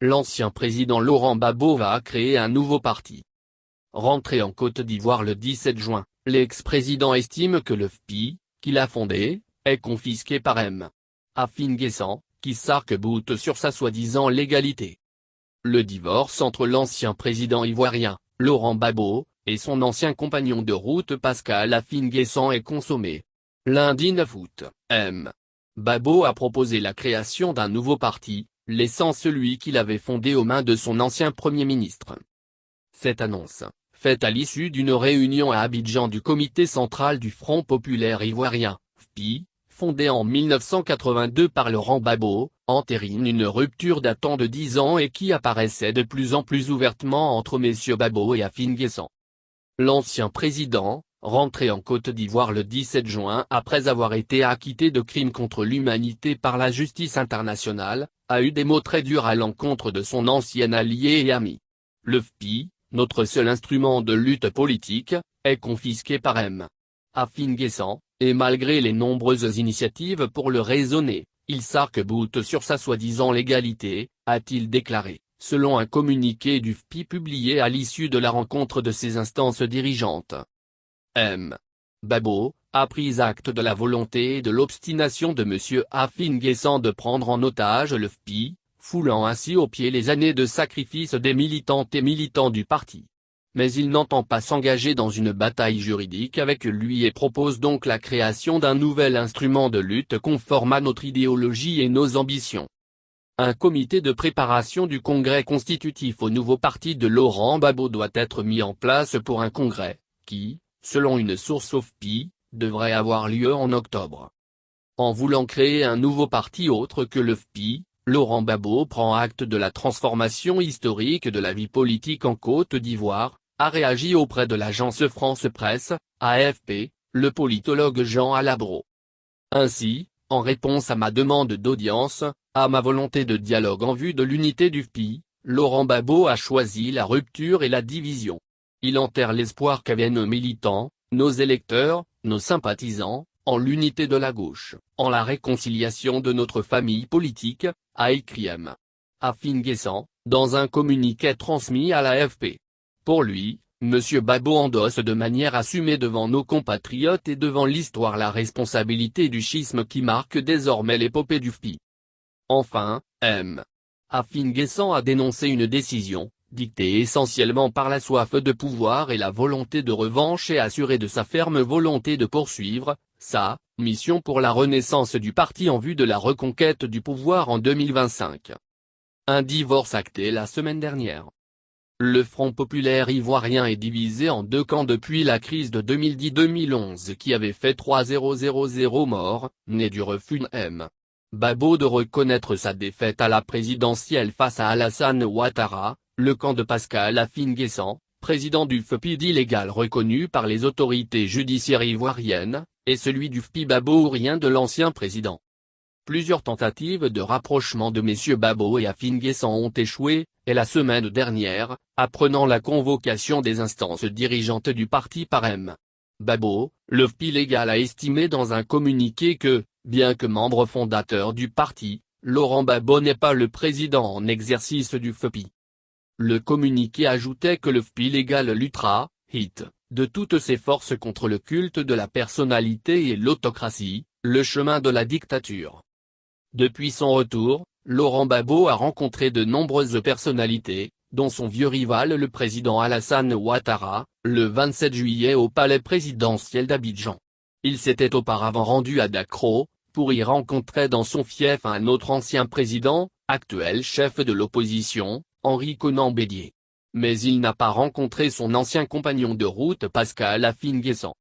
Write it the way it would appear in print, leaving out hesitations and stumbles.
l'ancien président Laurent Gbagbo va créer un nouveau parti. Rentré en Côte d'Ivoire le 17 juin, l'ex-président estime que le FPI, qu'il a fondé, est confisqué par M. Afin Guessan, qui s'arc-boute sur sa soi-disant légalité. Le divorce entre l'ancien président ivoirien, Laurent Gbagbo, et son ancien compagnon de route Pascal Afin Guessan est consommé. Lundi 9 août, M. Gbagbo a proposé la création d'un nouveau parti, laissant celui qu'il avait fondé aux mains de son ancien Premier ministre. Cette annonce, faite à l'issue d'une réunion à Abidjan du comité central du Front populaire ivoirien, FPI, fondé en 1982 par Laurent Gbagbo, entérine une rupture datant de 10 ans et qui apparaissait de plus en plus ouvertement entre messieurs Gbagbo et Afin Guessan. L'ancien président, rentré en Côte d'Ivoire le 17 juin après avoir été acquitté de crimes contre l'humanité par la justice internationale, a eu des mots très durs à l'encontre de son ancien allié et ami. Le FPI, notre seul instrument de lutte politique, est confisqué par M. Afin Guessan, et malgré les nombreuses initiatives pour le raisonner, il s'arc-boute sur sa soi-disant légalité, a-t-il déclaré, selon un communiqué du FPI publié à l'issue de la rencontre de ses instances dirigeantes. M. Gbagbo a pris acte de la volonté et de l'obstination de M. Afin Guessan de prendre en otage le FPI, foulant ainsi aux pieds les années de sacrifice des militantes et militants du parti. Mais il n'entend pas s'engager dans une bataille juridique avec lui et propose donc la création d'un nouvel instrument de lutte conforme à notre idéologie et nos ambitions. Un comité de préparation du congrès constitutif au nouveau parti de Laurent Gbagbo doit être mis en place pour un congrès, qui, selon une source au FPI, devrait avoir lieu en octobre. En voulant créer un nouveau parti autre que le FPI, Laurent Gbagbo prend acte de la transformation historique de la vie politique en Côte d'Ivoire, a réagi auprès de l'agence France Presse, AFP, le politologue Jean Alabro. Ainsi, en réponse à ma demande d'audience, à ma volonté de dialogue en vue de l'unité du FPI, Laurent Gbagbo a choisi la rupture et la division. Il enterre l'espoir qu'avaient nos militants, nos électeurs, nos sympathisants, en l'unité de la gauche, en la réconciliation de notre famille politique, a écrit M. Afin Guessan, dans un communiqué transmis à l'AFP. Pour lui, M. Gbagbo endosse de manière assumée devant nos compatriotes et devant l'histoire la responsabilité du schisme qui marque désormais l'épopée du FPI. Enfin, M. Afin Guessan a dénoncé une décision, dictée essentiellement par la soif de pouvoir et la volonté de revanche et assurée de sa ferme volonté de poursuivre sa mission pour la renaissance du parti en vue de la reconquête du pouvoir en 2025. Un divorce acté la semaine dernière. Le Front populaire ivoirien est divisé en deux camps depuis la crise de 2010-2011 qui avait fait 3000 morts, né du refus de M. Gbagbo de reconnaître sa défaite à la présidentielle face à Alassane Ouattara, le camp de Pascal Afin Guessan, président du FPI illégal reconnu par les autorités judiciaires ivoiriennes, et celui du FPI gbagbourien de l'ancien président. Plusieurs tentatives de rapprochement de messieurs Gbagbo et Afin Guessan ont échoué, et la semaine dernière, apprenant la convocation des instances dirigeantes du parti par M. Gbagbo, le FPI illégal a estimé dans un communiqué que, bien que membre fondateur du parti, Laurent Gbagbo n'est pas le président en exercice du FPI. Le communiqué ajoutait que le FPI illégal luttera, de toutes ses forces contre le culte de la personnalité et l'autocratie, le chemin de la dictature. Depuis son retour, Laurent Gbagbo a rencontré de nombreuses personnalités, dont son vieux rival le président Alassane Ouattara, le 27 juillet au palais présidentiel d'Abidjan. Il s'était auparavant rendu à Dakar, pour y rencontrer dans son fief un autre ancien président, actuel chef de l'opposition, Henri Konan Bédié. Mais il n'a pas rencontré son ancien compagnon de route Pascal Afin Guessan.